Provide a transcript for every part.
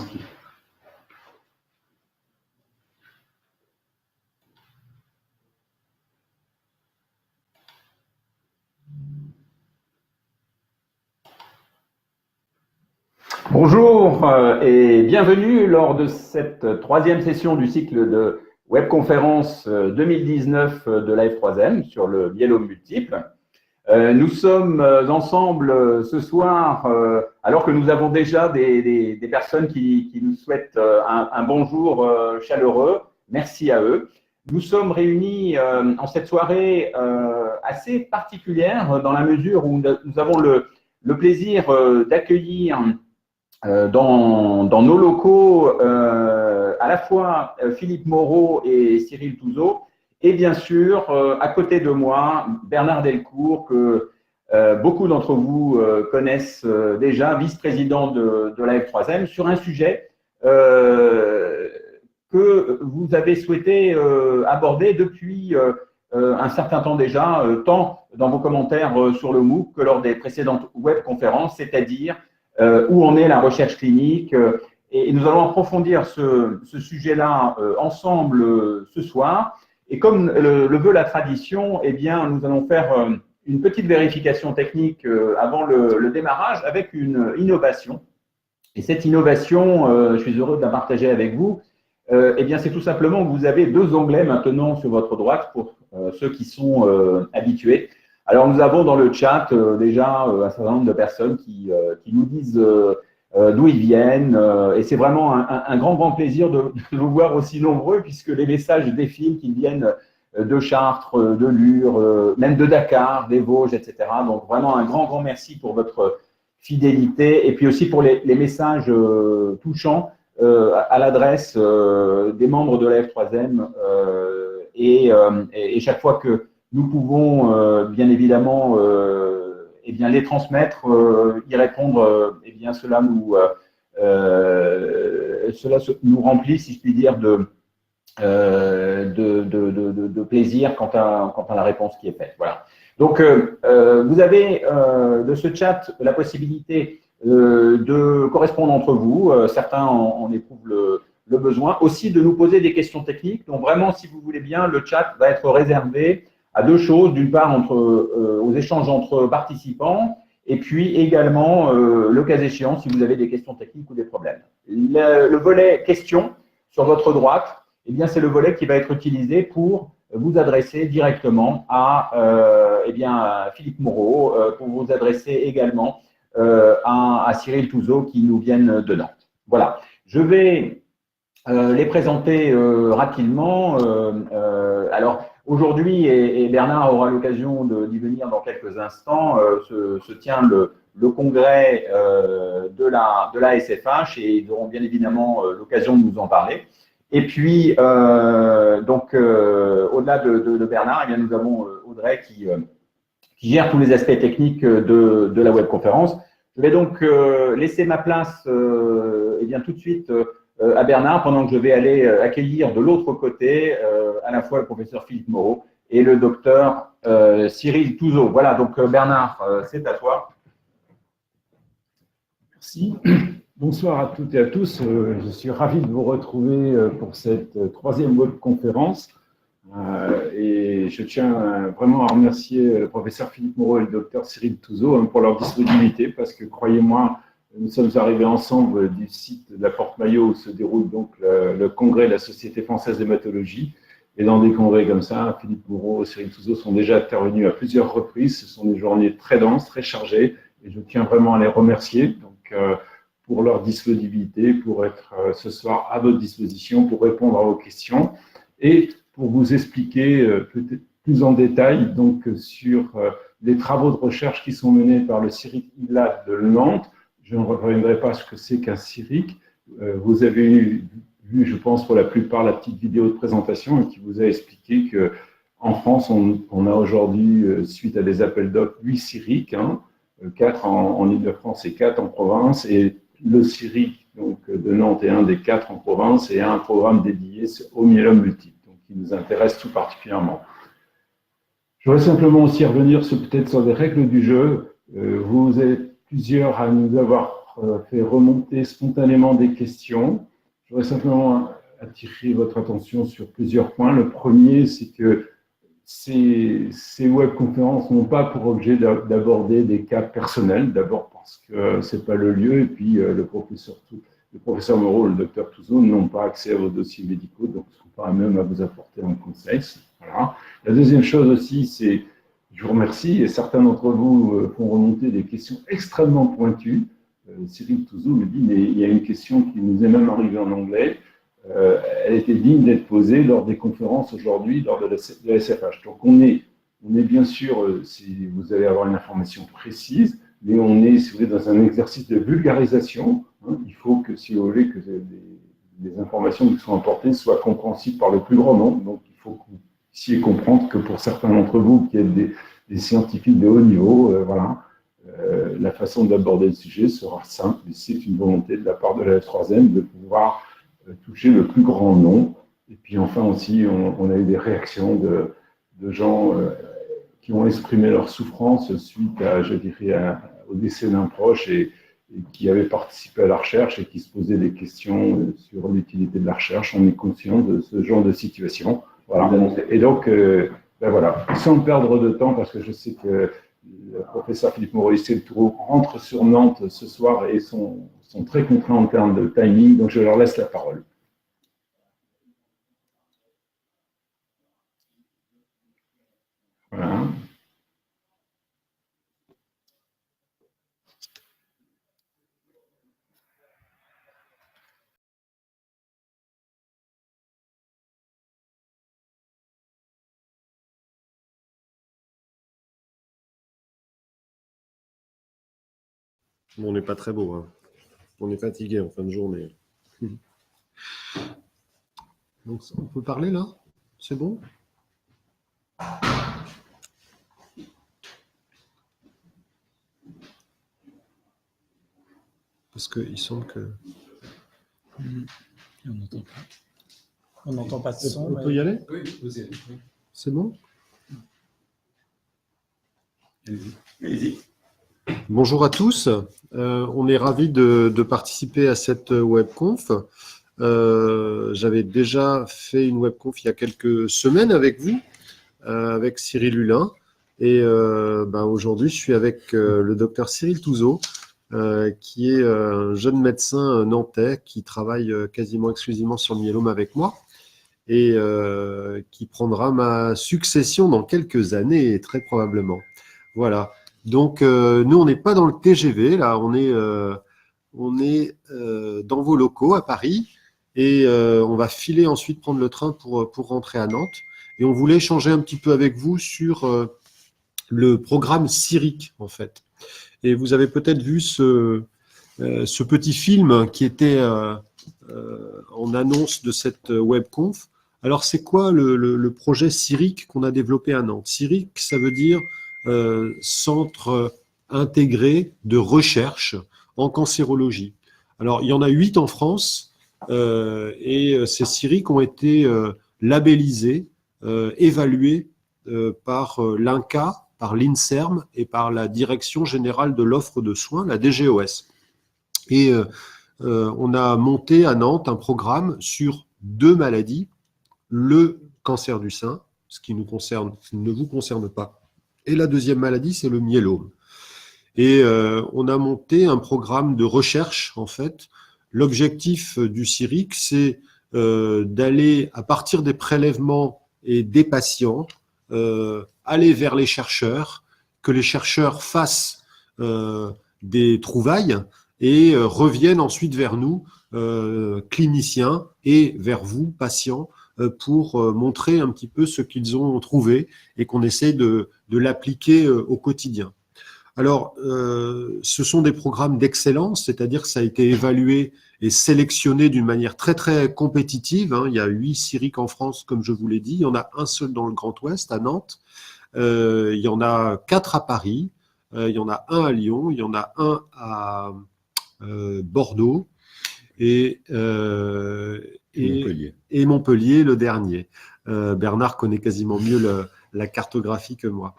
inscrit. Bonjour et bienvenue lors de cette troisième session du cycle de webconférence 2019 de la F3M sur le myélome multiple. Nous sommes ensemble ce soir, alors que nous avons déjà des personnes qui nous souhaitent un bonjour chaleureux. Merci à eux. Nous sommes réunis en cette soirée assez particulière dans la mesure où nous avons le plaisir d'accueillir dans nos locaux à la fois Philippe Moreau et Cyril Touzeau, et bien sûr, à côté de moi, Bernard Delcourt, que beaucoup d'entre vous connaissent déjà, vice-président de la F3M, sur un sujet que vous avez souhaité aborder depuis un certain temps déjà, tant dans vos commentaires sur le MOOC que lors des précédentes webconférences, c'est-à-dire où en est la recherche clinique. Et nous allons approfondir ce sujet-là ensemble ce soir. Et comme le veut la tradition, eh bien, nous allons faire une petite vérification technique avant le démarrage avec une innovation. Et cette innovation, je suis heureux de la partager avec vous. Eh bien, c'est tout simplement que vous avez deux onglets maintenant sur votre droite pour ceux qui sont habitués. Alors, nous avons dans le chat déjà un certain nombre de personnes qui nous disent d'où ils viennent. Et c'est vraiment un grand plaisir de vous voir aussi nombreux, puisque les messages défilent, qu'ils viennent de Chartres, de Lure, même de Dakar, des Vosges, etc. Donc, vraiment un grand merci pour votre fidélité et puis aussi pour les messages touchants à l'adresse des membres de la F3M. Et chaque fois que nous pouvons bien évidemment eh bien, les transmettre, y répondre, eh bien, cela nous remplit, si je puis dire, de plaisir quant à la réponse qui est faite. Voilà. Donc, vous avez de ce chat la possibilité de correspondre entre vous. Certains en éprouvent le besoin. Aussi de nous poser des questions techniques. Donc, vraiment, si vous voulez bien, le chat va être réservé à deux choses. D'une part, aux échanges entre participants, et puis également, le cas échéant, si vous avez des questions techniques ou des problèmes. Le volet questions sur votre droite, eh bien, c'est le volet qui va être utilisé pour vous adresser directement à Philippe Moreau, pour vous adresser également à Cyril Touzeau qui nous viennent de Nantes. Voilà. Je vais les présenter rapidement. Alors, aujourd'hui, et Bernard aura l'occasion d'y venir dans quelques instants, se tient le congrès de la SFH et ils auront bien évidemment l'occasion de nous en parler. Et puis, au-delà de Bernard, eh bien, nous avons Audrey qui gère tous les aspects techniques de la webconférence. Je vais donc laisser ma place eh bien, tout de suite à Bernard, pendant que je vais aller accueillir de l'autre côté à la fois le professeur Philippe Moreau et le docteur Cyril Touzeau. Voilà, donc Bernard, c'est à toi. Merci. Bonsoir à toutes et à tous. Je suis ravi de vous retrouver pour cette troisième webconférence. Et je tiens vraiment à remercier le professeur Philippe Moreau et le docteur Cyril Touzeau pour leur disponibilité, parce que croyez-moi, nous sommes arrivés ensemble du site de la Porte-Maillot où se déroule donc le congrès de la Société française d'hématologie. Et dans des congrès comme ça, Philippe Moreau et Cyril Touzeau sont déjà intervenus à plusieurs reprises. Ce sont des journées très denses, très chargées, et je tiens vraiment à les remercier donc, pour leur disponibilité, pour être ce soir à votre disposition, pour répondre à vos questions et pour vous expliquer peut-être plus en détail donc, sur les travaux de recherche qui sont menés par le CIRIC ILAD de Nantes. Je ne reviendrai pas sur ce que c'est qu'un CIRIC. Vous avez vu, je pense, pour la plupart, la petite vidéo de présentation qui vous a expliqué qu'en France, on a aujourd'hui, suite à des appels d'offres, 8 CIRIC, 4 en Île-de-France et 4 en province. Et le CIRIC donc, de Nantes est un des 4 en province et a un programme dédié au myélome multiple, donc qui nous intéresse tout particulièrement. Je voudrais simplement aussi revenir peut-être sur les règles du jeu. Vous êtes plusieurs à nous avoir fait remonter spontanément des questions. Je voudrais simplement attirer votre attention sur plusieurs points. Le premier, c'est que ces webconférences n'ont pas pour objet d'aborder des cas personnels, d'abord parce que ce n'est pas le lieu, et puis le professeur Moreau et le docteur Touzeau n'ont pas accès à vos dossiers médicaux, donc ne sont pas à même à vous apporter un conseil. Voilà. La deuxième chose aussi, c'est, je vous remercie, et certains d'entre vous font remonter des questions extrêmement pointues. Cyril Touzeau me dit, mais il y a une question qui nous est même arrivée en anglais. Elle était digne d'être posée lors des conférences aujourd'hui, lors de la SFH. Donc on est bien sûr, si vous allez avoir une information précise, mais on est, si vous voulez, dans un exercice de vulgarisation. Hein. Il faut que, si vous voulez, que les informations qui sont apportées soient compréhensibles par le plus grand nombre. Donc il faut que vous puissiez comprendre que pour certains d'entre vous qui êtes des scientifiques de haut niveau, voilà, la façon d'aborder le sujet sera simple. C'est une volonté de la part de la F3M de pouvoir toucher le plus grand nombre. Et puis enfin aussi, on a eu des réactions de gens qui ont exprimé leur souffrance suite à, je dirais, au décès d'un proche et qui avaient participé à la recherche et qui se posaient des questions sur l'utilité de la recherche. On est conscient de ce genre de situation. Voilà. Et donc, ben voilà, sans perdre de temps, parce que je sais que le professeur Philippe Moreau-Tourreau rentre sur Nantes ce soir et sont très contraints en termes de timing, donc je leur laisse la parole. Voilà. Bon, on n'est pas très beau, hein. On est fatigué en fin de journée. Donc, on peut parler là? C'est bon? Parce qu'il semble que... On n'entend pas. On n'entend pas de son. On peut y aller? Oui, vous y allez. C'est bon? Allez-y. Bonjour à tous. On est ravis de participer à cette webconf. J'avais déjà fait une webconf il y a quelques semaines avec vous, avec Cyril Hulin. Et aujourd'hui, je suis avec le docteur Cyril Touzeau, qui est un jeune médecin nantais qui travaille quasiment exclusivement sur le myélome avec moi et qui prendra ma succession dans quelques années, très probablement. Voilà. Donc, nous, on n'est pas dans le TGV, là, on est dans vos locaux à Paris et on va filer ensuite prendre le train pour rentrer à Nantes. Et on voulait échanger un petit peu avec vous sur le programme CIRIC, en fait. Et vous avez peut-être vu ce petit film qui était en annonce de cette webconf. Alors, c'est quoi le projet CIRIC qu'on a développé à Nantes? CIRIC, ça veut dire centre intégré de recherche en cancérologie. Alors, il y en a 8 en France et ces CIRIC ont été labellisés, évalués par l'INCa, par l'INSERM et par la Direction générale de l'offre de soins, la DGOS. Et on a monté à Nantes un programme sur 2 maladies, le cancer du sein, ce qui nous concerne, ne vous concerne pas, et la deuxième maladie, c'est le myélome. Et on a monté un programme de recherche, en fait. L'objectif du CIRIC, c'est d'aller, à partir des prélèvements et des patients, aller vers les chercheurs, que les chercheurs fassent des trouvailles et reviennent ensuite vers nous, cliniciens, et vers vous, patients, pour montrer un petit peu ce qu'ils ont trouvé et qu'on essaie de l'appliquer au quotidien. Alors, ce sont des programmes d'excellence, c'est-à-dire que ça a été évalué et sélectionné d'une manière très, très compétitive. Hein. Il y a 8 CIRIC en France, comme je vous l'ai dit. Il y en a un seul dans le Grand Ouest, à Nantes. Il y en a 4 à Paris. Il y en a un à Lyon. Il y en a un à Bordeaux. Et Montpellier, le dernier. Bernard connaît quasiment mieux la cartographie que moi.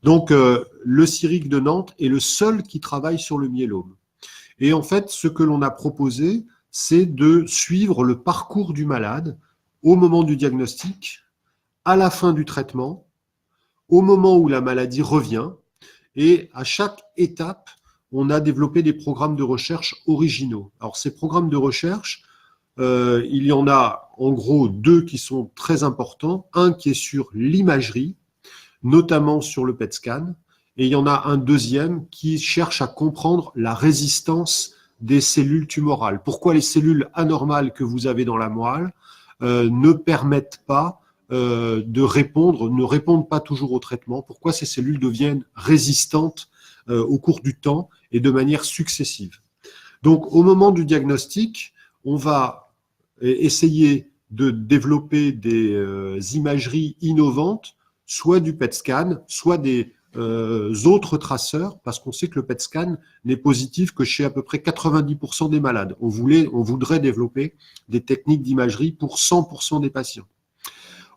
Donc, le CIRIC de Nantes est le seul qui travaille sur le myélome. Et en fait, ce que l'on a proposé, c'est de suivre le parcours du malade au moment du diagnostic, à la fin du traitement, au moment où la maladie revient, et à chaque étape, on a développé des programmes de recherche originaux. Alors ces programmes de recherche, il y en a en gros 2 qui sont très importants. Un qui est sur l'imagerie, notamment sur le PET scan, et il y en a un deuxième qui cherche à comprendre la résistance des cellules tumorales. Pourquoi les cellules anormales que vous avez dans la moelle ne permettent pas ne répondent pas toujours au traitement, pourquoi ces cellules deviennent résistantes au cours du temps et de manière successive. Donc, au moment du diagnostic, on va essayer de développer des imageries innovantes, soit du PET scan, soit des autres traceurs, parce qu'on sait que le PET scan n'est positif que chez à peu près 90% des malades. On voudrait développer des techniques d'imagerie pour 100% des patients.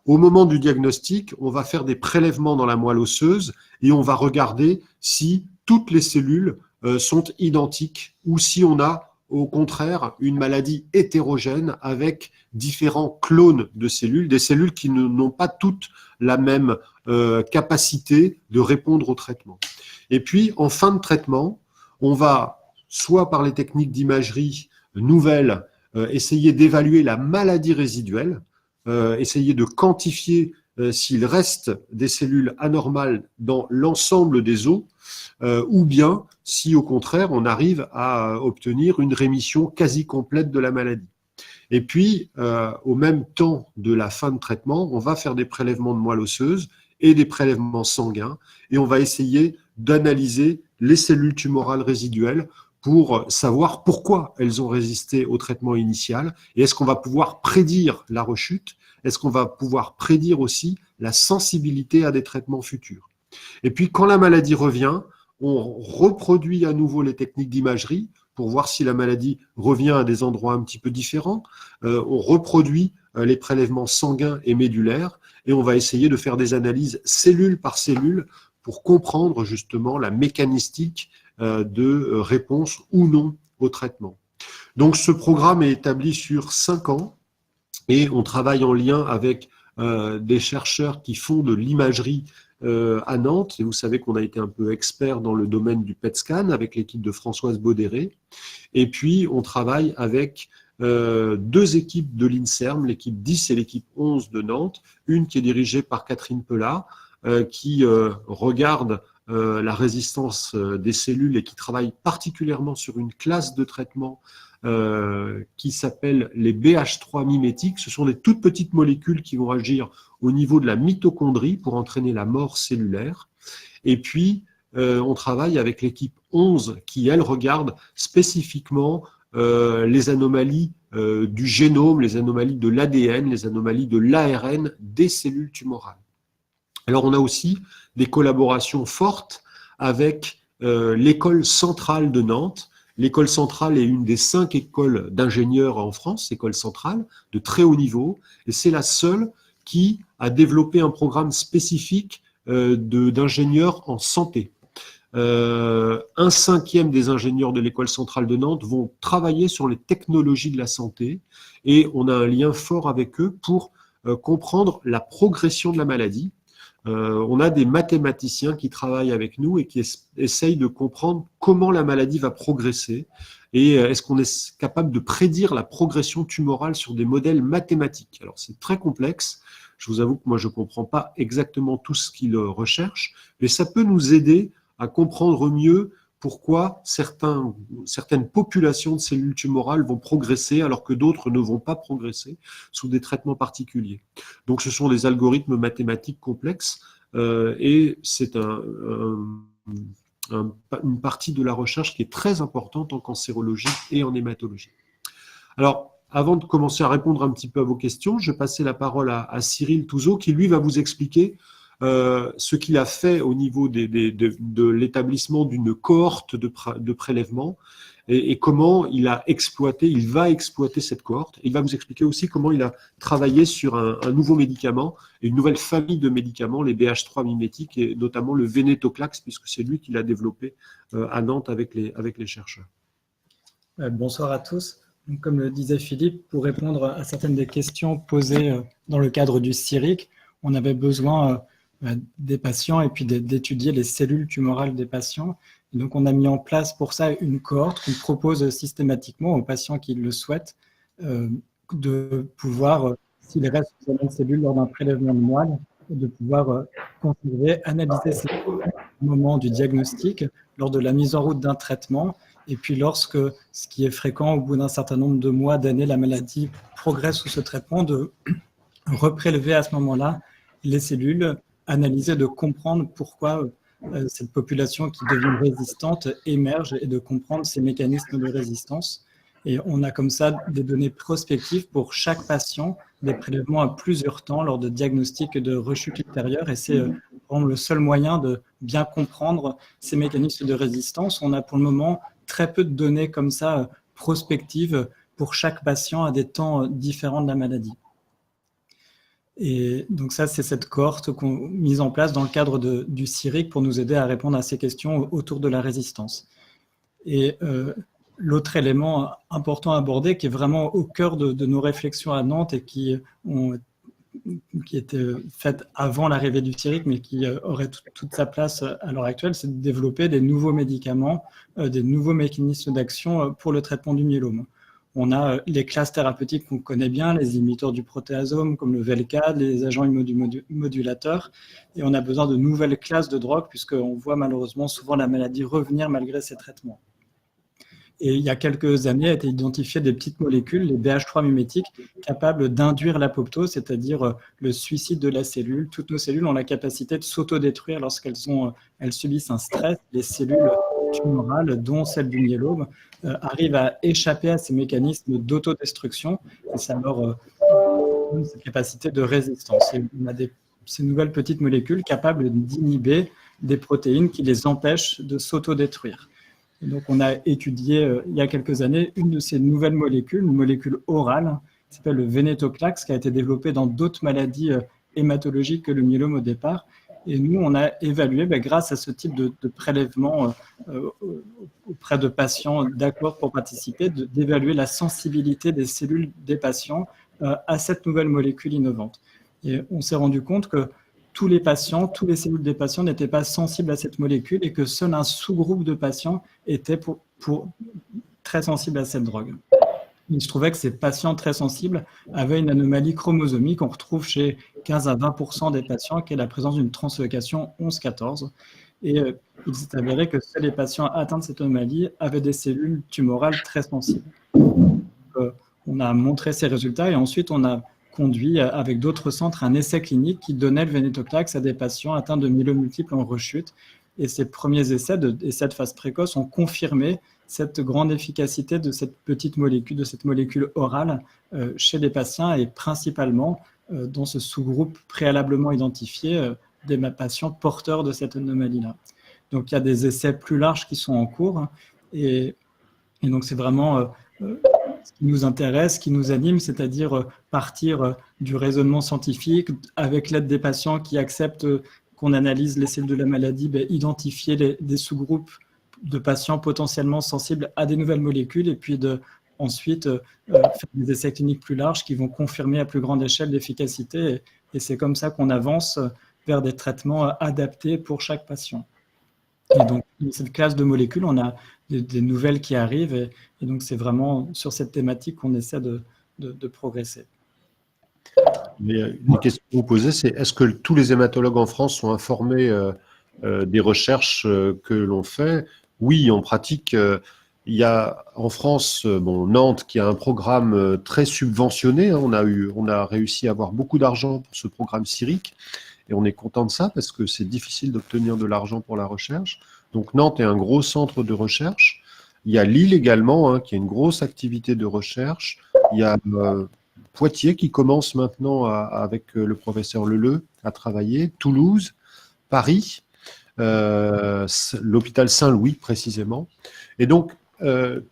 Au moment du diagnostic, on va faire des prélèvements dans la moelle osseuse et on va regarder si toutes les cellules sont identiques ou si on a au contraire une maladie hétérogène avec différents clones de cellules, des cellules qui n'ont pas toutes la même capacité de répondre au traitement. Et puis, en fin de traitement, on va, soit par les techniques d'imagerie nouvelles, essayer d'évaluer la maladie résiduelle, essayer de quantifier s'il reste des cellules anormales dans l'ensemble des os, ou bien si au contraire on arrive à obtenir une rémission quasi complète de la maladie. Et puis, au même temps de la fin de traitement, on va faire des prélèvements de moelle osseuse et des prélèvements sanguins, et on va essayer d'analyser les cellules tumorales résiduelles pour savoir pourquoi elles ont résisté au traitement initial, et est-ce qu'on va pouvoir prédire la rechute, est-ce qu'on va pouvoir prédire aussi la sensibilité à des traitements futurs. Et puis quand la maladie revient, on reproduit à nouveau les techniques d'imagerie pour voir si la maladie revient à des endroits un petit peu différents, on reproduit les prélèvements sanguins et médulaires, et on va essayer de faire des analyses cellule par cellule pour comprendre justement la mécanistique de réponse ou non au traitement. Donc ce programme est établi sur 5 ans et on travaille en lien avec des chercheurs qui font de l'imagerie à Nantes. Et vous savez qu'on a été un peu expert dans le domaine du PET scan avec l'équipe de Françoise Baudéré. Et puis on travaille avec 2 équipes de l'INSERM, l'équipe 10 et l'équipe 11 de Nantes, une qui est dirigée par Catherine Pellat, qui regarde la résistance des cellules et qui travaille particulièrement sur une classe de traitement qui s'appelle les BH3 mimétiques. Ce sont des toutes petites molécules qui vont agir au niveau de la mitochondrie pour entraîner la mort cellulaire. Et puis, on travaille avec l'équipe 11 qui, elle, regarde spécifiquement les anomalies du génome, les anomalies de l'ADN, les anomalies de l'ARN des cellules tumorales. Alors, on a aussi des collaborations fortes avec l'école centrale de Nantes. L'école centrale est une des 5 écoles d'ingénieurs en France, école centrale, de très haut niveau, et c'est la seule qui a développé un programme spécifique d'ingénieurs en santé. 1/5 des ingénieurs de l'école centrale de Nantes vont travailler sur les technologies de la santé, et on a un lien fort avec eux pour comprendre la progression de la maladie. On a des mathématiciens qui travaillent avec nous et qui essayent de comprendre comment la maladie va progresser et est-ce qu'on est capable de prédire la progression tumorale sur des modèles mathématiques. Alors c'est très complexe, je vous avoue que moi je ne comprends pas exactement tout ce qu'ils recherchent, mais ça peut nous aider à comprendre mieux pourquoi certaines populations de cellules tumorales vont progresser alors que d'autres ne vont pas progresser sous des traitements particuliers. Donc ce sont des algorithmes mathématiques complexes et c'est une partie de la recherche qui est très importante en cancérologie et en hématologie. Alors, avant de commencer à répondre un petit peu à vos questions, je vais passer la parole à Cyril Touzeau qui, lui, va vous expliquer ce qu'il a fait au niveau de l'établissement d'une cohorte de prélèvements et comment il va exploiter cette cohorte. Il va vous expliquer aussi comment il a travaillé sur un nouveau médicament, et une nouvelle famille de médicaments, les BH3 mimétiques, et notamment le Vénétoclax, puisque c'est lui qui l'a développé à Nantes avec les chercheurs. Bonsoir à tous. Donc, comme le disait Philippe, pour répondre à certaines des questions posées dans le cadre du CIRIC, on avait besoin des patients et puis d'étudier les cellules tumorales des patients. Et donc, on a mis en place pour ça une cohorte qu'on propose systématiquement aux patients qui le souhaitent de pouvoir, s'il reste suffisamment de cellules lors d'un prélèvement de moelle, de pouvoir conserver, analyser ces cellules au moment du diagnostic, lors de la mise en route d'un traitement, et puis lorsque, ce qui est fréquent, au bout d'un certain nombre de mois, d'années, la maladie progresse sous ce traitement, de reprélever à ce moment-là les cellules, analyser, de comprendre pourquoi cette population qui devient résistante émerge et de comprendre ces mécanismes de résistance. Et on a comme ça des données prospectives pour chaque patient, des prélèvements à plusieurs temps lors de diagnostics de rechute ultérieure. Et c'est vraiment le seul moyen de bien comprendre ces mécanismes de résistance. On a pour le moment très peu de données comme ça prospectives pour chaque patient à des temps différents de la maladie. Et donc ça, c'est cette cohorte qu'on a mise en place dans le cadre du CIRIC pour nous aider à répondre à ces questions autour de la résistance. Et l'autre élément important à aborder, qui est vraiment au cœur de nos réflexions à Nantes et qui était faite avant l'arrivée du CIRIC, mais qui aurait toute sa place à l'heure actuelle, c'est de développer des nouveaux médicaments, des nouveaux mécanismes d'action pour le traitement du myélome. On a les classes thérapeutiques qu'on connaît bien, les inhibiteurs du protéasome comme le Velcade, les agents immunomodulateurs, et on a besoin de nouvelles classes de drogues puisqu'on voit malheureusement souvent la maladie revenir malgré ces traitements. Et il y a quelques années, a été identifié des petites molécules, les BH3 mimétiques, capables d'induire l'apoptose, c'est-à-dire le suicide de la cellule. Toutes nos cellules ont la capacité de s'autodétruire lorsqu'elles subissent un stress. Les cellules tumorales, dont celle du myélome, arrivent à échapper à ces mécanismes d'autodestruction et ça leur donne cette capacité de résistance. Et on a ces nouvelles petites molécules capables d'inhiber des protéines qui les empêchent de s'autodétruire. Et donc, on a étudié il y a quelques années une de ces nouvelles molécules, une molécule orale, qui s'appelle le venetoclax, qui a été développée dans d'autres maladies hématologiques que le myélome au départ. Et nous, on a évalué, grâce à ce type de prélèvement auprès de patients d'accord pour participer, d'évaluer la sensibilité des cellules des patients à cette nouvelle molécule innovante. Et on s'est rendu compte que tous les patients, toutes les cellules des patients n'étaient pas sensibles à cette molécule et que seul un sous-groupe de patients était très sensible à cette drogue. Il se trouvait que ces patients très sensibles avaient une anomalie chromosomique qu'on retrouve chez 15 à 20% des patients, qui est la présence d'une translocation 11-14. Et il s'est avéré que seuls les patients atteints de cette anomalie avaient des cellules tumorales très sensibles. On a montré ces résultats et ensuite on a conduit avec d'autres centres un essai clinique qui donnait le venetoclax à des patients atteints de myélome multiple en rechute. Et ces premiers essais de phase précoce ont confirmé cette grande efficacité de cette petite molécule, de cette molécule orale chez les patients et principalement dans ce sous-groupe préalablement identifié des patients porteurs de cette anomalie-là. Donc il y a des essais plus larges qui sont en cours et donc c'est vraiment ce qui nous intéresse, ce qui nous anime, c'est-à-dire partir du raisonnement scientifique avec l'aide des patients qui acceptent qu'on analyse les cellules de la maladie, identifier des sous-groupes de patients potentiellement sensibles à des nouvelles molécules et puis ensuite faire des essais cliniques plus larges qui vont confirmer à plus grande échelle l'efficacité. Et c'est comme ça qu'on avance vers des traitements adaptés pour chaque patient. Et donc, dans cette classe de molécules, on a des nouvelles qui arrivent et donc c'est vraiment sur cette thématique qu'on essaie de progresser. Mais une question que vous posez, c'est est-ce que tous les hématologues en France sont informés des recherches que l'on fait? Oui, en pratique, il y a en France, Nantes, qui a un programme très subventionné. On a réussi à avoir beaucoup d'argent pour ce programme CIRIC et on est content de ça parce que c'est difficile d'obtenir de l'argent pour la recherche. Donc Nantes est un gros centre de recherche. Il y a Lille également, qui a une grosse activité de recherche. Il y a Poitiers qui commence maintenant avec le professeur Leleu à travailler, Toulouse, Paris, l'hôpital Saint-Louis précisément. Et donc,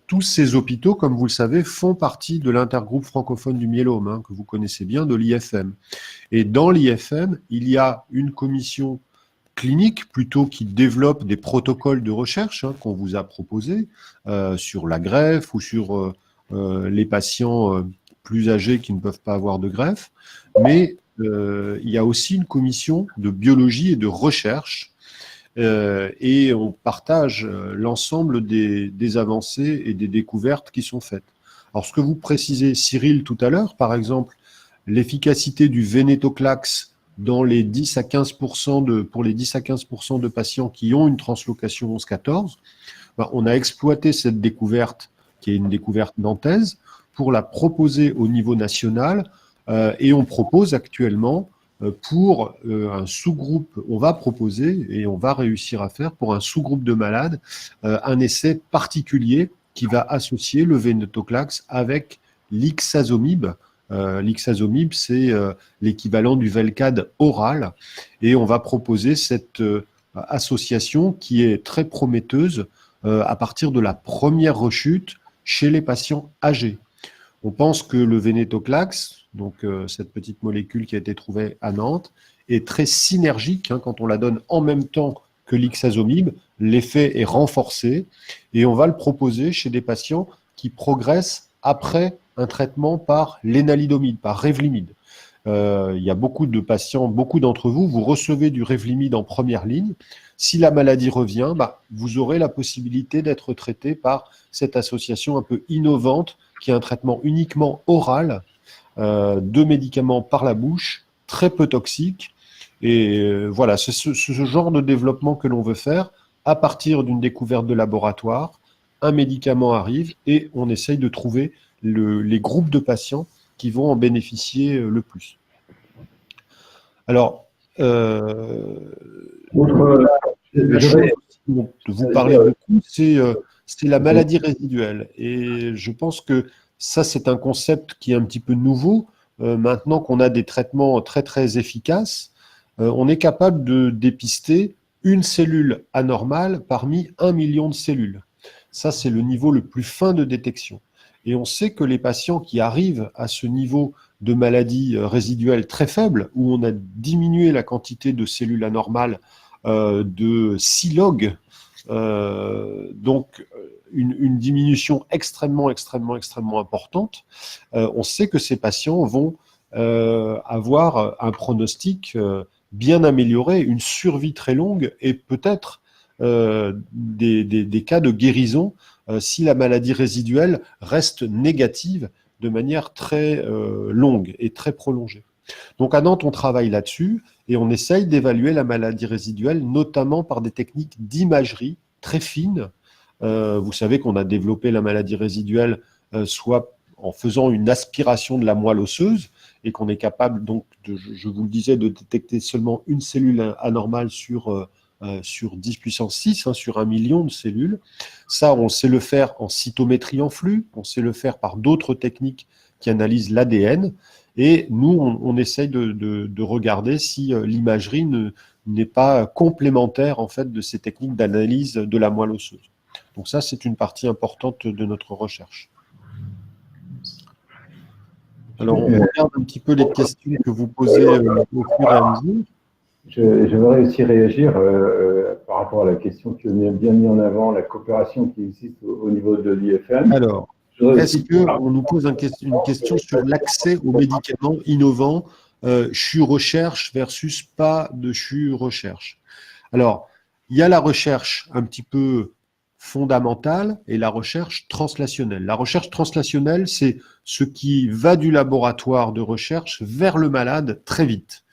tous ces hôpitaux, comme vous le savez, font partie de l'intergroupe francophone du myélome, que vous connaissez bien, de l'IFM. Et dans l'IFM, il y a une commission cliniques, plutôt qui développent des protocoles de recherche qu'on vous a proposés sur la greffe ou sur les patients plus âgés qui ne peuvent pas avoir de greffe. Mais il y a aussi une commission de biologie et de recherche et on partage l'ensemble des avancées et des découvertes qui sont faites. Alors, ce que vous précisez, Cyril, tout à l'heure, par exemple, l'efficacité du vénétoclax dans les 10 à 15% pour les 10 à 15% de patients qui ont une translocation 11-14, on a exploité cette découverte, qui est une découverte nantaise, pour la proposer au niveau national et on propose actuellement pour un sous-groupe, on va proposer et on va réussir à faire pour un sous-groupe de malades un essai particulier qui va associer le vénétoclax avec l'ixazomib. L'ixazomib, c'est l'équivalent du Velcade oral et on va proposer cette association qui est très prometteuse à partir de la première rechute chez les patients âgés. On pense que le vénétoclax, donc cette petite molécule qui a été trouvée à Nantes, est très synergique quand on la donne en même temps que l'ixazomib. L'effet est renforcé et on va le proposer chez des patients qui progressent après un traitement par lénalidomide, par Revlimid. Il y a beaucoup de patients, beaucoup d'entre vous, vous recevez du Revlimid en première ligne. Si la maladie revient, vous aurez la possibilité d'être traité par cette association un peu innovante qui est un traitement uniquement oral de médicaments par la bouche, très peu toxiques. Et voilà, c'est ce genre de développement que l'on veut faire à partir d'une découverte de laboratoire. Un médicament arrive et on essaye de trouver les groupes de patients qui vont en bénéficier le plus. Alors, la chose dont vous parlez beaucoup, c'est la maladie résiduelle. Et je pense que ça, c'est un concept qui est un petit peu nouveau. Maintenant qu'on a des traitements très, très efficaces, on est capable de dépister une cellule anormale parmi 1 million de cellules. Ça, c'est le niveau le plus fin de détection. Et on sait que les patients qui arrivent à ce niveau de maladie résiduelle très faible, où on a diminué la quantité de cellules anormales de 6 logs, donc une diminution extrêmement importante, on sait que ces patients vont avoir un pronostic bien amélioré, une survie très longue et peut-être des cas de guérison si la maladie résiduelle reste négative de manière très longue et très prolongée. Donc à Nantes, on travaille là-dessus et on essaye d'évaluer la maladie résiduelle, notamment par des techniques d'imagerie très fines. Vous savez qu'on a développé la maladie résiduelle soit en faisant une aspiration de la moelle osseuse et qu'on est capable, donc, je vous le disais, de détecter seulement une cellule anormale sur 10 puissance 6, sur 1 million de cellules. Ça, on sait le faire en cytométrie en flux, on sait le faire par d'autres techniques qui analysent l'ADN. Et nous, on essaye de regarder si l'imagerie n'est pas complémentaire en fait, de ces techniques d'analyse de la moelle osseuse. Donc ça, c'est une partie importante de notre recherche. Alors, on regarde un petit peu les questions que vous posez au fur et à mesure. J'aimerais aussi réagir par rapport à la question que vous avez bien mis en avant, la coopération qui existe au niveau de l'IFM. Alors, est-ce qu'on nous pose une question sur l'accès aux médicaments innovants, CHU recherche versus pas de CHU recherche? Alors, il y a la recherche un petit peu fondamentale et la recherche translationnelle. La recherche translationnelle, c'est ce qui va du laboratoire de recherche vers le malade très vite.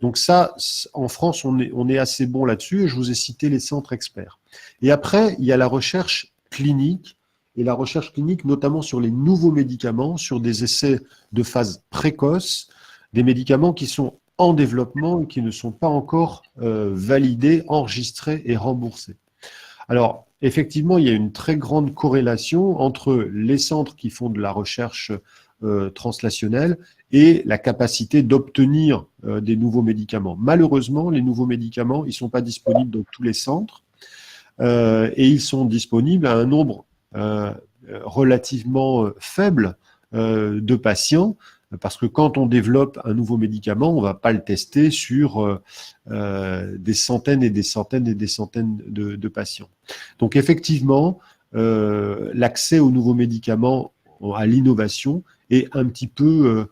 Donc ça, en France, on est assez bon là-dessus et je vous ai cité les centres experts. Et après, il y a la recherche clinique et la recherche clinique notamment sur les nouveaux médicaments, sur des essais de phase précoce, des médicaments qui sont en développement et qui ne sont pas encore validés, enregistrés et remboursés. Alors, effectivement, il y a une très grande corrélation entre les centres qui font de la recherche translationnelle et la capacité d'obtenir des nouveaux médicaments. Malheureusement, les nouveaux médicaments, ils ne sont pas disponibles dans tous les centres et ils sont disponibles à un nombre relativement faible de patients Parce que quand on développe un nouveau médicament, on ne va pas le tester sur des centaines et des centaines et des centaines de patients. Donc effectivement, l'accès aux nouveaux médicaments, à l'innovation, est un petit peu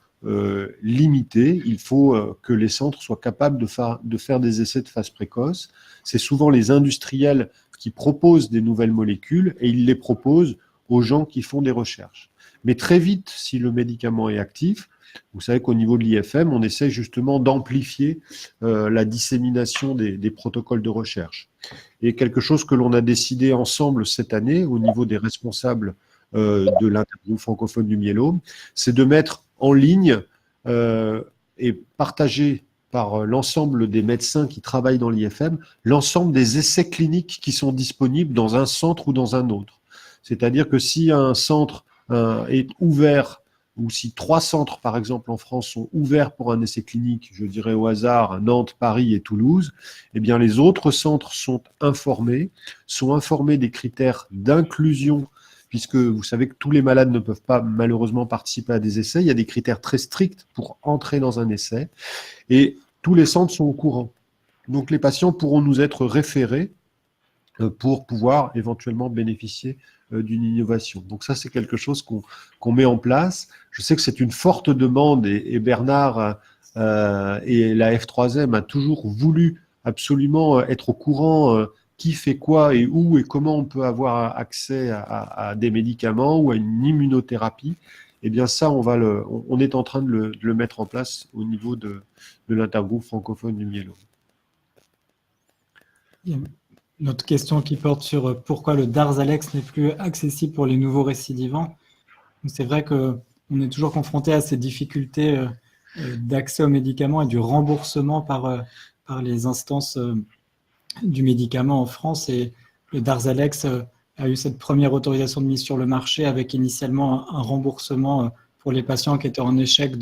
limité. Il faut que les centres soient capables de faire des essais de phase précoce. C'est souvent les industriels qui proposent des nouvelles molécules et ils les proposent aux gens qui font des recherches. Mais très vite, si le médicament est actif, vous savez qu'au niveau de l'IFM, on essaie justement d'amplifier la dissémination des protocoles de recherche. Et quelque chose que l'on a décidé ensemble cette année au niveau des responsables de l'intergroupe francophone du myélome, c'est de mettre en ligne et partager par l'ensemble des médecins qui travaillent dans l'IFM, l'ensemble des essais cliniques qui sont disponibles dans un centre ou dans un autre. C'est-à-dire que si un centre est ouvert, ou si 3 centres, par exemple, en France, sont ouverts pour un essai clinique, je dirais au hasard, Nantes, Paris et Toulouse, eh bien, les autres centres sont informés des critères d'inclusion, puisque vous savez que tous les malades ne peuvent pas malheureusement participer à des essais. Il y a des critères très stricts pour entrer dans un essai, et tous les centres sont au courant. Donc, les patients pourront nous être référés pour pouvoir éventuellement bénéficier d'une innovation. Donc ça, c'est quelque chose qu'on met en place. Je sais que c'est une forte demande et Bernard et la F3M a toujours voulu absolument être au courant qui fait quoi et où et comment on peut avoir accès à des médicaments ou à une immunothérapie. Eh bien ça, on est en train de le mettre en place au niveau de l'intergroupe francophone du myélome. Une autre question qui porte sur pourquoi le Darzalex n'est plus accessible pour les nouveaux récidivants. C'est vrai qu'on est toujours confronté à ces difficultés d'accès aux médicaments et du remboursement par les instances du médicament en France. Et le Darzalex a eu cette première autorisation de mise sur le marché avec initialement un remboursement pour les patients qui étaient en échec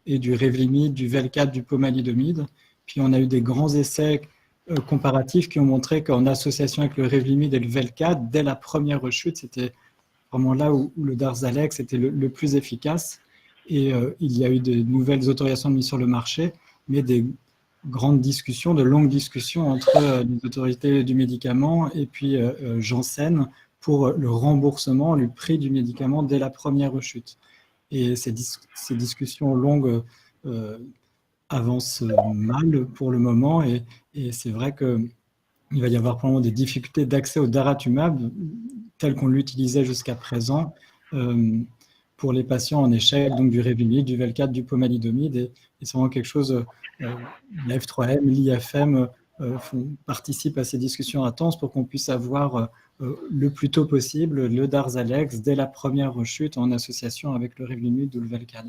et du Revlimid, du Velcade, du pomalidomide. Puis on a eu des grands essais comparatifs qui ont montré qu'en association avec le Revlimid et le Velcade, dès la première rechute, c'était vraiment là où le Darzalex était le plus efficace. Et il y a eu de nouvelles autorisations de mise sur le marché, mais des grandes discussions, de longues discussions entre les autorités du médicament et puis Janssen pour le remboursement, le prix du médicament dès la première rechute. Et ces discussions longues avance mal pour le moment et c'est vrai qu'il va y avoir probablement des difficultés d'accès au daratumab tel qu'on l'utilisait jusqu'à présent pour les patients en échec, donc du Revlimid, du Velcade, du pomalidomide et c'est vraiment quelque chose, la F3M, l'IFM participent à ces discussions intenses pour qu'on puisse avoir le plus tôt possible le Darzalex dès la première rechute en association avec le Revlimid ou le Velcade.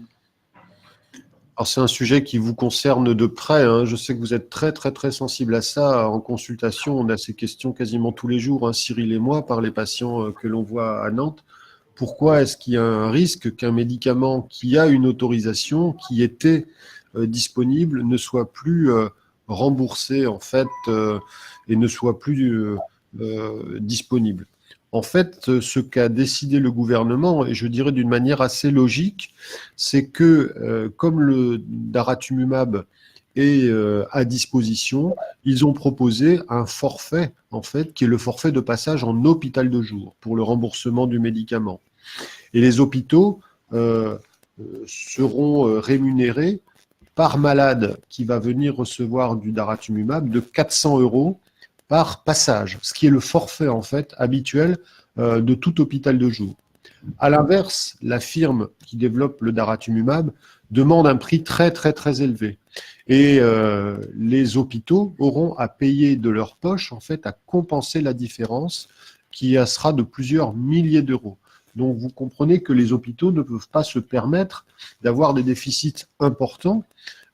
Alors c'est un sujet qui vous concerne de près, hein. Je sais que vous êtes très très très sensible à ça. En consultation, on a ces questions quasiment tous les jours, hein, Cyril et moi, par les patients que l'on voit à Nantes. Pourquoi est-ce qu'il y a un risque qu'un médicament qui a une autorisation, qui était disponible, ne soit plus remboursé en fait et ne soit plus disponible? En fait, ce qu'a décidé le gouvernement, et je dirais d'une manière assez logique, c'est que comme le daratumumab est à disposition, ils ont proposé un forfait, en fait, qui est le forfait de passage en hôpital de jour pour le remboursement du médicament. Et les hôpitaux seront rémunérés par malade qui va venir recevoir du daratumumab de 400 € par passage, ce qui est le forfait en fait habituel de tout hôpital de jour. À l'inverse, la firme qui développe le daratumumab demande un prix très très très élevé et les hôpitaux auront à payer de leur poche en fait à compenser la différence qui sera de plusieurs milliers d'euros. Donc vous comprenez que les hôpitaux ne peuvent pas se permettre d'avoir des déficits importants.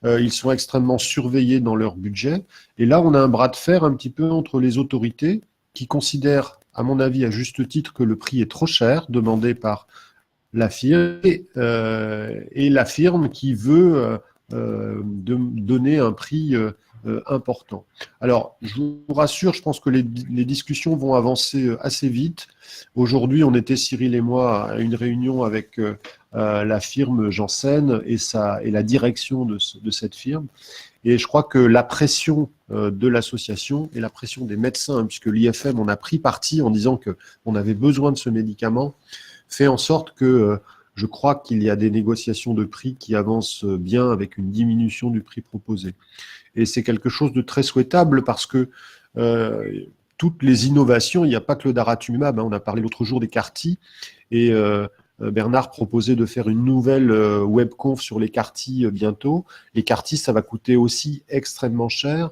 Ils sont extrêmement surveillés dans leur budget. Et là, on a un bras de fer un petit peu entre les autorités qui considèrent, à mon avis, à juste titre, que le prix est trop cher, demandé par la firme, et la firme qui veut donner un prix important. Alors, je vous rassure, je pense que les discussions vont avancer assez vite. Aujourd'hui, on était, Cyril et moi, à une réunion avec la firme Janssen et la direction de cette firme. Et je crois que la pression de l'association et la pression des médecins, hein, puisque l'IFM, on a pris parti en disant qu'on avait besoin de ce médicament, fait en sorte que je crois qu'il y a des négociations de prix qui avancent bien avec une diminution du prix proposé. Et c'est quelque chose de très souhaitable parce que toutes les innovations, il n'y a pas que le daratumumab, hein, on a parlé l'autre jour des CAR-T, et Bernard proposait de faire une nouvelle webconf sur les CAR-T bientôt. Les CAR-T, ça va coûter aussi extrêmement cher.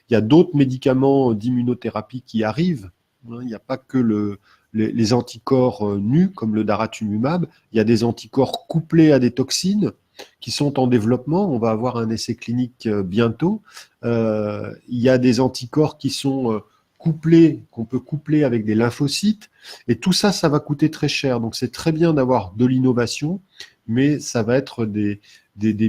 Il y a d'autres médicaments d'immunothérapie qui arrivent. Il n'y a pas que les anticorps nus, comme le daratumumab. Il y a des anticorps couplés à des toxines qui sont en développement. On va avoir un essai clinique bientôt. Il y a des anticorps qui sont qu'on peut coupler avec des lymphocytes. Et tout ça, ça va coûter très cher. Donc, c'est très bien d'avoir de l'innovation, mais ça va être des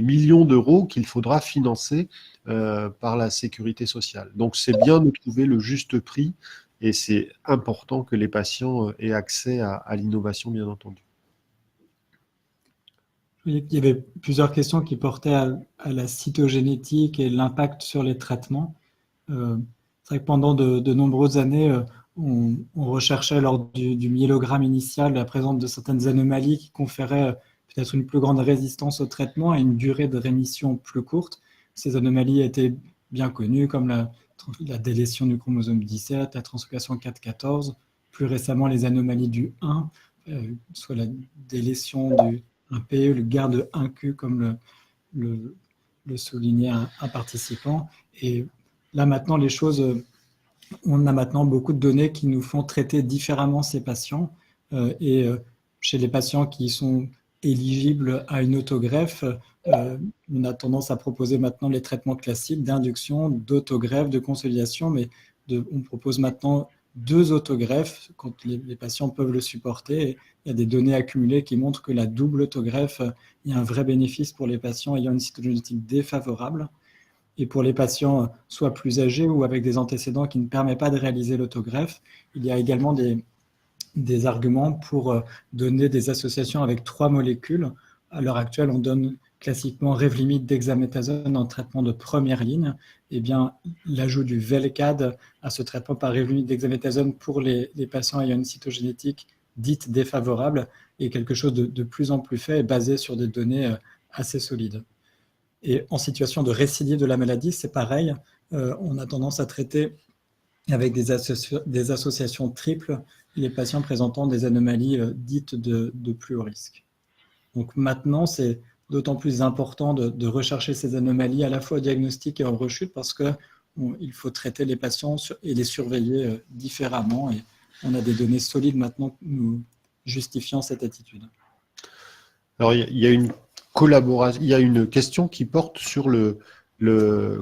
millions d'euros qu'il faudra financer par la sécurité sociale. Donc, c'est bien de trouver le juste prix et c'est important que les patients aient accès à l'innovation, bien entendu. Il y avait plusieurs questions qui portaient à la cytogénétique et l'impact sur les traitements. C'est vrai que pendant de nombreuses années, on recherchait lors du myélogramme initial la présence de certaines anomalies qui conféraient peut-être une plus grande résistance au traitement et une durée de rémission plus courte. Ces anomalies étaient bien connues comme la délétion du chromosome 17, la translocation 4-14, plus récemment les anomalies du 1, soit la délétion du 1P, le gain de 1Q comme le soulignait un participant. Et là maintenant, on a maintenant beaucoup de données qui nous font traiter différemment ces patients. Chez les patients qui sont éligibles à une autogreffe, on a tendance à proposer maintenant les traitements classiques d'induction, d'autogreffe, de consolidation, mais on propose maintenant 2 autogreffes quand les patients peuvent le supporter. Et il y a des données accumulées qui montrent que la double autogreffe, il y a un vrai bénéfice pour les patients ayant une cytogénétique défavorable. Et pour les patients soit plus âgés ou avec des antécédents qui ne permettent pas de réaliser l'autogreffe, il y a également des arguments pour donner des associations avec 3 molécules. À l'heure actuelle, on donne classiquement Revlimid, dexaméthasone en traitement de première ligne. Eh bien, l'ajout du Velcade à ce traitement par Revlimid, dexaméthasone pour les patients ayant une cytogénétique dite défavorable est quelque chose de plus en plus fait et basé sur des données assez solides. Et en situation de récidive de la maladie, c'est pareil. On a tendance à traiter avec des associations triples les patients présentant des anomalies dites de plus haut risque. Donc maintenant, c'est d'autant plus important de rechercher ces anomalies à la fois au diagnostic et en rechute parce qu'il faut traiter les patients et les surveiller différemment. Et on a des données solides maintenant nous justifiant cette attitude. Alors, il y a une question qui porte sur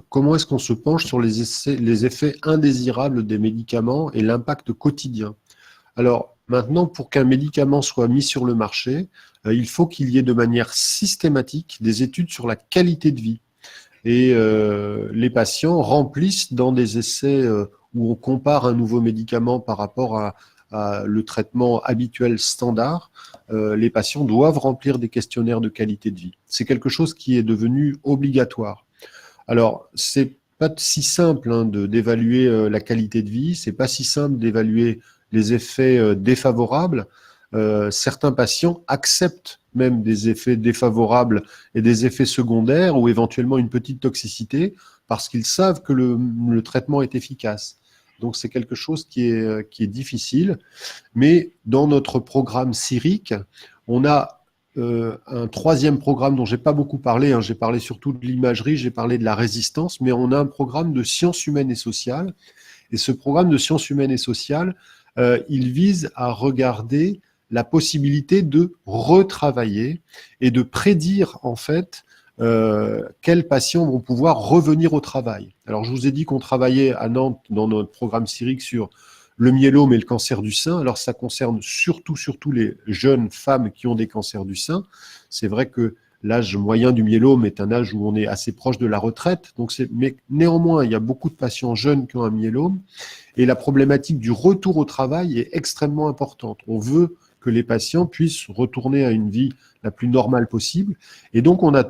comment est-ce qu'on se penche sur les effets indésirables des médicaments et l'impact quotidien. Alors, maintenant, pour qu'un médicament soit mis sur le marché, il faut qu'il y ait de manière systématique des études sur la qualité de vie. Et les patients remplissent dans des essais où on compare un nouveau médicament par rapport à le traitement habituel standard, les patients doivent remplir des questionnaires de qualité de vie. C'est quelque chose qui est devenu obligatoire. Alors, c'est pas si simple d'évaluer la qualité de vie, c'est pas si simple d'évaluer les effets défavorables. Certains patients acceptent même des effets défavorables et des effets secondaires ou éventuellement une petite toxicité parce qu'ils savent que le traitement est efficace. Donc, c'est quelque chose qui est difficile. Mais dans notre programme CIRIC, on a un 3e programme dont je n'ai pas beaucoup parlé. J'ai parlé surtout de l'imagerie, j'ai parlé de la résistance, mais on a un programme de sciences humaines et sociales. Et ce programme de sciences humaines et sociales, il vise à regarder la possibilité de retravailler et de prédire, en fait, quels patients vont pouvoir revenir au travail. Alors, je vous ai dit qu'on travaillait à Nantes dans notre programme CIRIC sur le myélome et le cancer du sein. Alors, ça concerne surtout les jeunes femmes qui ont des cancers du sein. C'est vrai que l'âge moyen du myélome est un âge où on est assez proche de la retraite. Donc mais néanmoins, il y a beaucoup de patients jeunes qui ont un myélome et la problématique du retour au travail est extrêmement importante. On veut que les patients puissent retourner à une vie la plus normale possible. Et donc, on a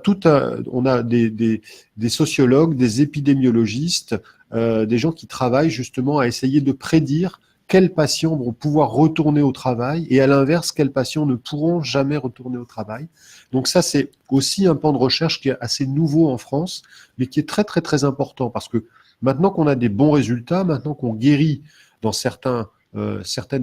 des sociologues, des épidémiologistes, des gens qui travaillent justement à essayer de prédire quels patients vont pouvoir retourner au travail et à l'inverse, quels patients ne pourront jamais retourner au travail. Donc ça, c'est aussi un pan de recherche qui est assez nouveau en France, mais qui est très, très, très important parce que maintenant qu'on a des bons résultats, maintenant qu'on guérit dans certaines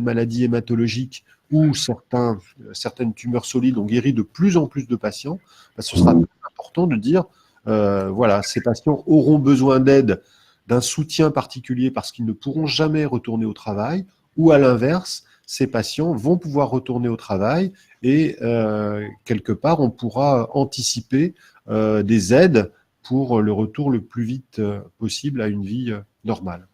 maladies hématologiques ou certaines tumeurs solides, on guérit de plus en plus de patients, ce sera important de dire, voilà, ces patients auront besoin d'aide, d'un soutien particulier parce qu'ils ne pourront jamais retourner au travail, ou à l'inverse, ces patients vont pouvoir retourner au travail et quelque part, on pourra anticiper des aides pour le retour le plus vite possible à une vie normale.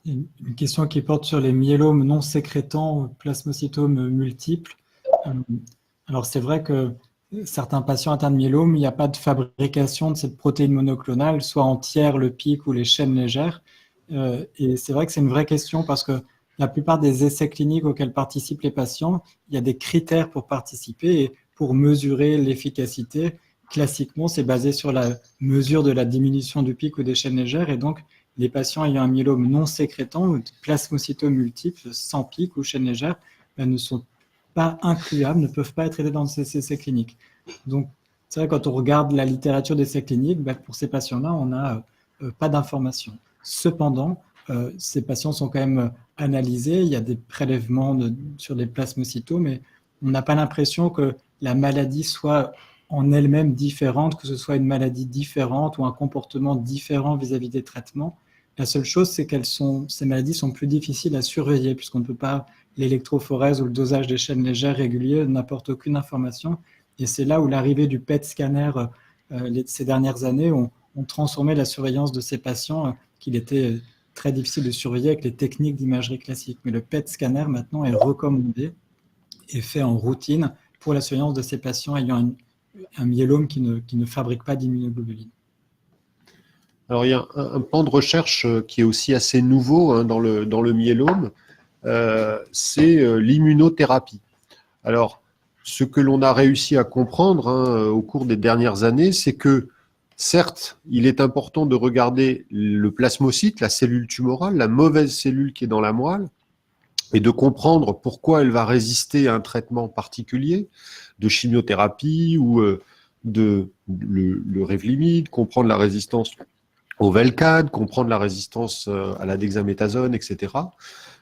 Une question qui porte sur les myélomes non sécrétants, plasmocytomes multiples. Alors c'est vrai que certains patients atteints de myélome, il n'y a pas de fabrication de cette protéine monoclonale, soit entière, le pic ou les chaînes légères. Et c'est vrai que c'est une vraie question parce que la plupart des essais cliniques auxquels participent les patients, il y a des critères pour participer et pour mesurer l'efficacité. Classiquement, c'est basé sur la mesure de la diminution du pic ou des chaînes légères. Et donc, les patients ayant un myélome non sécrétant ou plasmocytomes multiples, sans pic ou chaîne légère, ne sont pas incluables, ne peuvent pas être aidés dans ces essais cliniques. Donc, c'est vrai, quand on regarde la littérature d'essais cliniques, pour ces patients-là, on n'a pas d'informations. Cependant, ces patients sont quand même analysés, il y a des prélèvements sur des plasmocytomes, mais on n'a pas l'impression que la maladie soit en elle-même différente, que ce soit une maladie différente ou un comportement différent vis-à-vis des traitements. La seule chose, c'est que ces maladies sont plus difficiles à surveiller puisqu'on ne peut pas, l'électrophorèse ou le dosage des chaînes légères réguliers n'apporte aucune information. Et c'est là où l'arrivée du PET scanner ces dernières années ont transformé la surveillance de ces patients qu'il était très difficile de surveiller avec les techniques d'imagerie classique. Mais le PET scanner maintenant est recommandé et fait en routine pour la surveillance de ces patients ayant un myélome qui ne fabrique pas d'immunoglobuline. Alors, il y a un pan de recherche qui est aussi assez nouveau hein, dans le myélome, c'est l'immunothérapie. Alors, ce que l'on a réussi à comprendre hein, au cours des dernières années, c'est que, certes, il est important de regarder le plasmocyte, la cellule tumorale, la mauvaise cellule qui est dans la moelle, et de comprendre pourquoi elle va résister à un traitement particulier, de chimiothérapie ou le Revlimid, comprendre la résistance au Velcade, comprendre la résistance à la dexaméthasone, etc.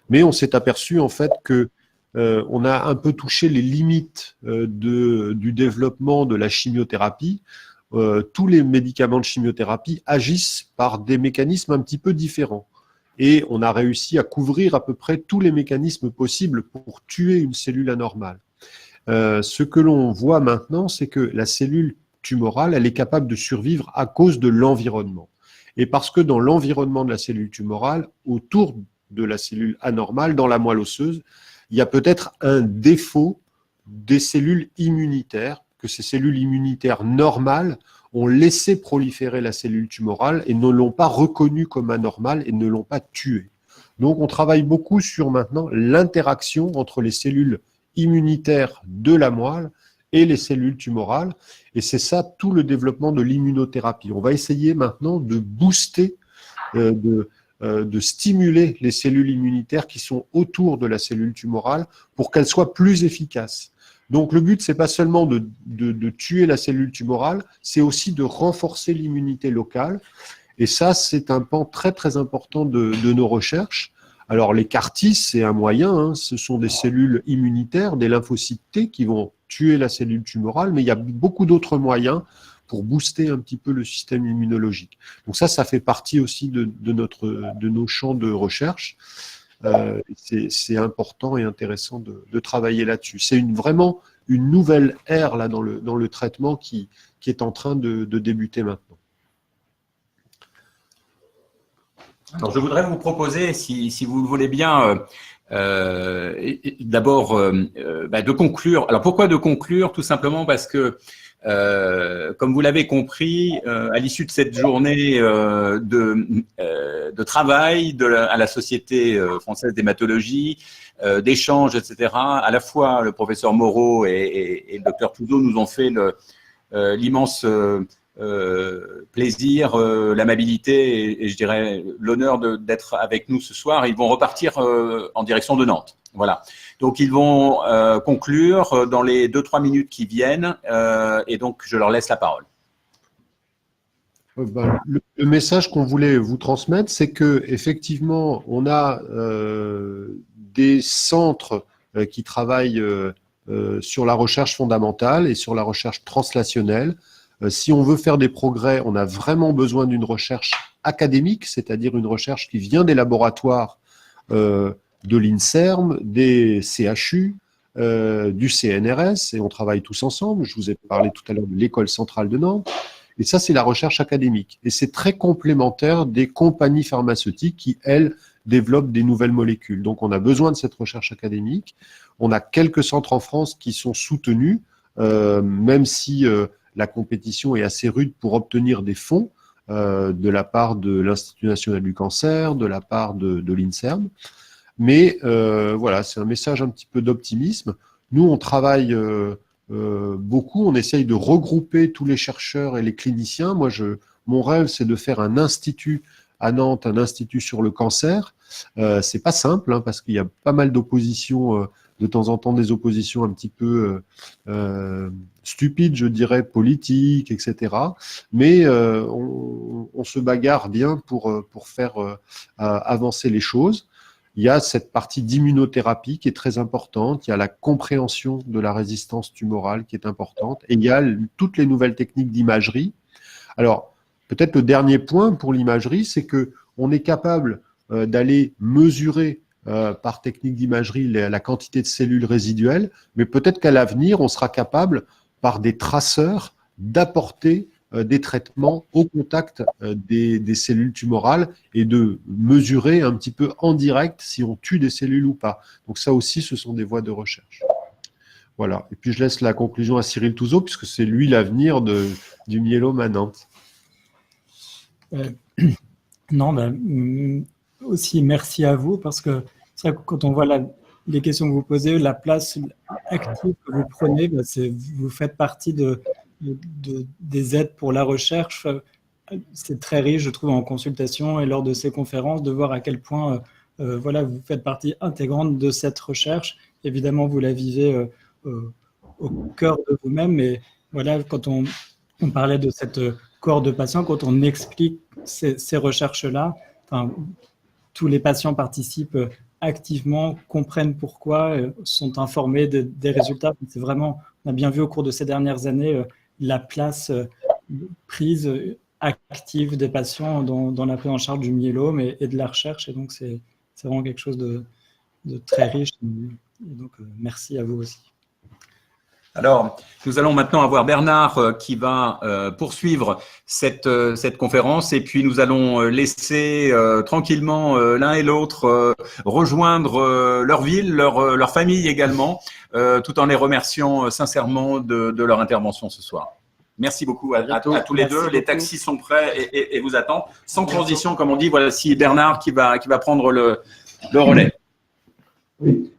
Mais on s'est aperçu en fait que on a un peu touché les limites du développement de la chimiothérapie. Tous les médicaments de chimiothérapie agissent par des mécanismes un petit peu différents. Et on a réussi à couvrir à peu près tous les mécanismes possibles pour tuer une cellule anormale. Ce que l'on voit maintenant, c'est que la cellule tumorale, elle est capable de survivre à cause de l'environnement. Et parce que dans l'environnement de la cellule tumorale, autour de la cellule anormale, dans la moelle osseuse, il y a peut-être un défaut des cellules immunitaires, que ces cellules immunitaires normales ont laissé proliférer la cellule tumorale et ne l'ont pas reconnue comme anormale et ne l'ont pas tuée. Donc on travaille beaucoup sur maintenant l'interaction entre les cellules immunitaires de la moelle et les cellules tumorales. Et c'est ça tout le développement de l'immunothérapie. On va essayer maintenant de booster, de stimuler les cellules immunitaires qui sont autour de la cellule tumorale pour qu'elles soient plus efficaces. Donc le but, c'est pas seulement de tuer la cellule tumorale, c'est aussi de renforcer l'immunité locale. Et ça, c'est un pan très très important de nos recherches. Alors les CAR-T, c'est un moyen, hein, ce sont des cellules immunitaires, des lymphocytes T qui vont tuer la cellule tumorale, mais il y a beaucoup d'autres moyens pour booster un petit peu le système immunologique. Donc ça fait partie aussi de nos champs de recherche. C'est important et intéressant de travailler là-dessus. C'est vraiment une nouvelle ère là, dans le traitement qui est en train de débuter maintenant. Alors, je voudrais vous proposer, si vous le voulez bien, D'abord, de conclure. Alors pourquoi de conclure? Tout simplement parce que, comme vous l'avez compris, à l'issue de cette journée de travail à la Société française d'hématologie, d'échanges, etc., à la fois le professeur Moreau et le docteur Touzeau nous ont fait l'immense plaisir, l'amabilité et je dirais l'honneur d'être avec nous ce soir. Ils vont repartir en direction de Nantes. Voilà. Donc ils vont conclure dans les 2-3 minutes qui viennent et donc je leur laisse la parole. Le message qu'on voulait vous transmettre, c'est que effectivement, on a des centres qui travaillent sur la recherche fondamentale et sur la recherche translationnelle. Si on veut faire des progrès, on a vraiment besoin d'une recherche académique, c'est-à-dire une recherche qui vient des laboratoires de l'INSERM, des CHU, du CNRS, et on travaille tous ensemble. Je vous ai parlé tout à l'heure de l'École centrale de Nantes. Et ça, c'est la recherche académique. Et c'est très complémentaire des compagnies pharmaceutiques qui, elles, développent des nouvelles molécules. Donc, on a besoin de cette recherche académique. On a quelques centres en France qui sont soutenus, même si la compétition est assez rude pour obtenir des fonds de la part de l'Institut national du cancer, de la part de l'INSERM. Mais voilà, c'est un message un petit peu d'optimisme. Nous, on travaille beaucoup, on essaye de regrouper tous les chercheurs et les cliniciens. Moi, mon rêve, c'est de faire un institut à Nantes, un institut sur le cancer. C'est pas simple, hein, parce qu'il y a pas mal d'oppositions, de temps en temps des oppositions un petit peu stupides, je dirais, politiques, etc. Mais on se bagarre bien pour faire avancer les choses. Il y a cette partie d'immunothérapie qui est très importante, il y a la compréhension de la résistance tumorale qui est importante, et il y a toutes les nouvelles techniques d'imagerie. Alors, peut-être le dernier point pour l'imagerie, c'est qu'on est capable d'aller mesurer par technique d'imagerie la quantité de cellules résiduelles, mais peut-être qu'à l'avenir, on sera capable, par des traceurs, d'apporter des traitements au contact des cellules tumorales et de mesurer un petit peu en direct si on tue des cellules ou pas. Donc ça aussi, ce sont des voies de recherche. Voilà. Et puis je laisse la conclusion à Cyril Touzeau, puisque c'est lui l'avenir du myélome à Nantes. Non, aussi merci à vous, parce que c'est vrai que quand on voit les questions que vous posez, la place active que vous prenez, vous faites partie des aides pour la recherche. C'est très riche, je trouve, en consultation et lors de ces conférences, de voir à quel point voilà, vous faites partie intégrante de cette recherche. Évidemment, vous la vivez au cœur de vous-même, mais voilà, quand on parlait de cette cohorte de patients, quand on explique ces recherches-là, enfin, tous les patients participent activement, comprennent pourquoi, sont informés des résultats. C'est vraiment, on a bien vu au cours de ces dernières années la place prise active des patients dans la prise en charge du myélome et de la recherche. Et donc, c'est vraiment quelque chose de très riche. Et donc, merci à vous aussi. Alors, nous allons maintenant avoir Bernard qui va poursuivre cette conférence et puis nous allons laisser tranquillement l'un et l'autre rejoindre leur ville, leur famille également, tout en les remerciant sincèrement de leur intervention ce soir. Merci beaucoup à tous les deux. Les taxis sont prêts et vous attendent. Sans transition, comme on dit, voici Bernard qui va prendre le relais. Oui.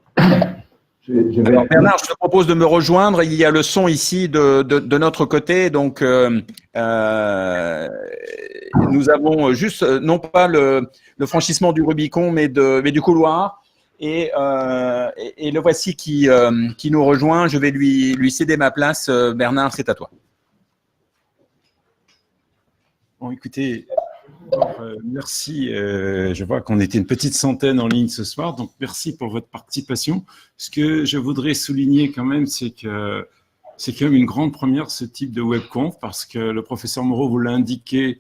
Alors Bernard, je te propose de me rejoindre. Il y a le son ici de notre côté. Donc, nous avons juste, non pas le franchissement du Rubicon, mais du couloir. Et le voici qui nous rejoint. Je vais lui céder ma place. Bernard, c'est à toi. Bon, écoutez, merci. Je vois qu'on était une petite centaine en ligne ce soir, donc merci pour votre participation. Ce que je voudrais souligner quand même, c'est que c'est quand même une grande première ce type de webconf, parce que le professeur Moreau vous l'a indiqué,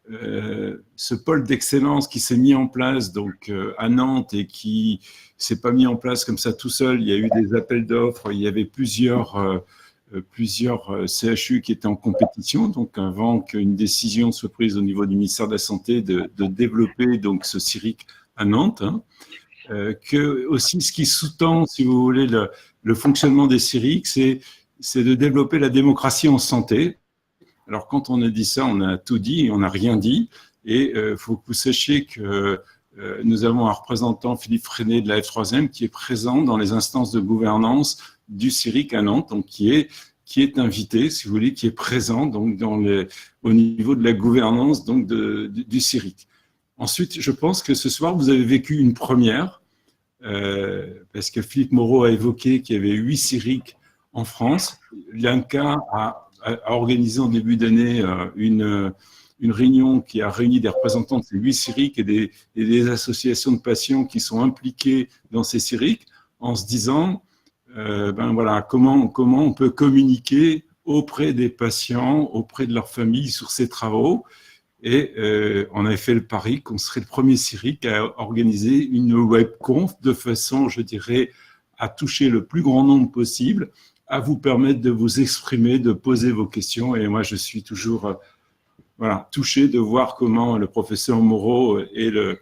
ce pôle d'excellence qui s'est mis en place donc à Nantes et qui s'est pas mis en place comme ça tout seul. Il y a eu des appels d'offres, il y avait plusieurs CHU qui étaient en compétition, donc avant qu'une décision soit prise au niveau du ministère de la Santé de développer donc ce CIRIC à Nantes. Hein. que aussi ce qui sous-tend, si vous voulez, le fonctionnement des CIRIC, c'est de développer la démocratie en santé. Alors, quand on a dit ça, on a tout dit et on n'a rien dit. Et il faut que vous sachiez que nous avons un représentant, Philippe Freinet de la F3M, qui est présent dans les instances de gouvernance du CIRIC à Nantes, donc qui est invité, si vous voulez, qui est présent donc au niveau de la gouvernance donc du CIRIC. Ensuite, je pense que ce soir, vous avez vécu une première, parce que Philippe Moreau a évoqué qu'il y avait 8 CIRIC en France. L'INCa a organisé en début d'année une réunion qui a réuni des représentants de ces 8 CIRIC et des associations de patients qui sont impliqués dans ces CIRIC, en se disant comment on peut communiquer auprès des patients, auprès de leurs familles sur ces travaux. Et on avait fait le pari qu'on serait le premier CIRIC à organiser une webconf de façon, je dirais, à toucher le plus grand nombre possible, à vous permettre de vous exprimer, de poser vos questions. Et moi, je suis toujours touché de voir comment le professeur Moreau et le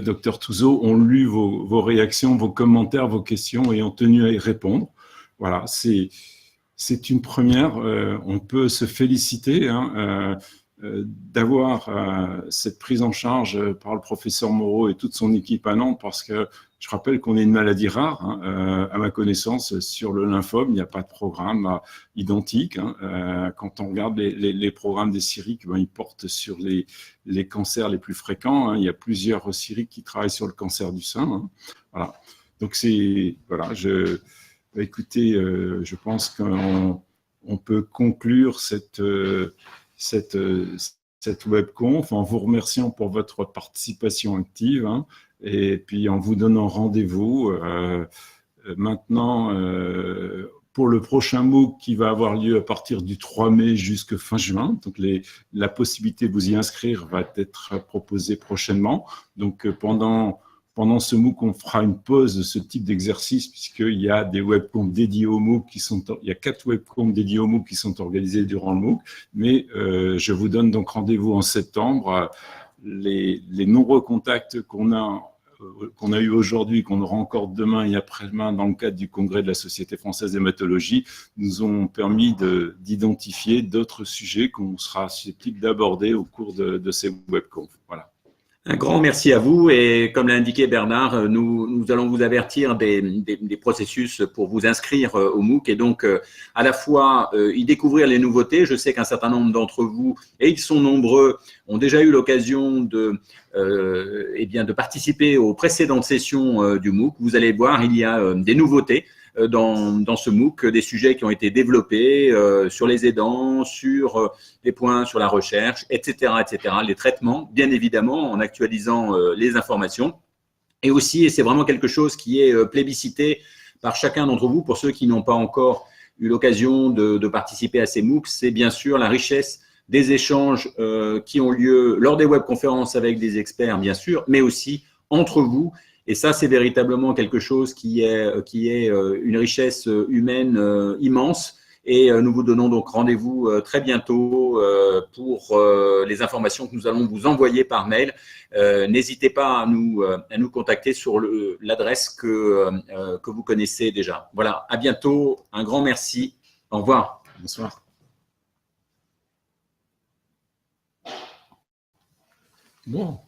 docteur Touzeau ont lu vos réactions, vos commentaires, vos questions et ont tenu à y répondre. Voilà, c'est une première. On peut se féliciter d'avoir cette prise en charge par le professeur Moreau et toute son équipe à Nantes, parce que je rappelle qu'on est une maladie rare. À ma connaissance, sur le lymphome, il n'y a pas de programme identique. Quand on regarde les programmes des CIRIC, ils portent sur les cancers les plus fréquents. Il y a plusieurs CIRIC qui travaillent sur le cancer du sein. Voilà. Donc, écoutez, je pense qu'on peut conclure cette webconf en vous remerciant pour votre participation active et puis en vous donnant rendez-vous maintenant pour le prochain MOOC qui va avoir lieu à partir du 3 mai jusqu'à fin juin. Donc la possibilité de vous y inscrire va être proposée prochainement. Donc pendant ce MOOC, on fera une pause de ce type d'exercice puisqu'il y a des webconf dédiés au MOOC il y a 4 webconf dédiés au MOOC qui sont organisés durant le MOOC. Mais je vous donne donc rendez-vous en septembre. Les nombreux contacts qu'on a eu aujourd'hui, qu'on aura encore demain et après-demain dans le cadre du congrès de la Société française d'hématologie, nous ont permis d'identifier d'autres sujets qu'on sera susceptible d'aborder au cours de ces webconf. Voilà. Un grand merci à vous et comme l'a indiqué Bernard, nous allons vous avertir des processus pour vous inscrire au MOOC et donc à la fois y découvrir les nouveautés. Je sais qu'un certain nombre d'entre vous, et ils sont nombreux, ont déjà eu l'occasion de participer aux précédentes sessions du MOOC. Vous allez voir, il y a des nouveautés dans ce MOOC, des sujets qui ont été développés sur les aidants, sur les points, sur la recherche, etc., les traitements, bien évidemment, en actualisant les informations. Et aussi, et c'est vraiment quelque chose qui est plébiscité par chacun d'entre vous, pour ceux qui n'ont pas encore eu l'occasion de participer à ces MOOC, c'est bien sûr la richesse des échanges qui ont lieu lors des webconférences avec des experts, bien sûr, mais aussi entre vous. Et ça, c'est véritablement quelque chose qui est une richesse humaine immense. Et nous vous donnons donc rendez-vous très bientôt pour les informations que nous allons vous envoyer par mail. N'hésitez pas à nous contacter sur l'adresse que vous connaissez déjà. Voilà, à bientôt. Un grand merci. Au revoir. Bonsoir. Bon.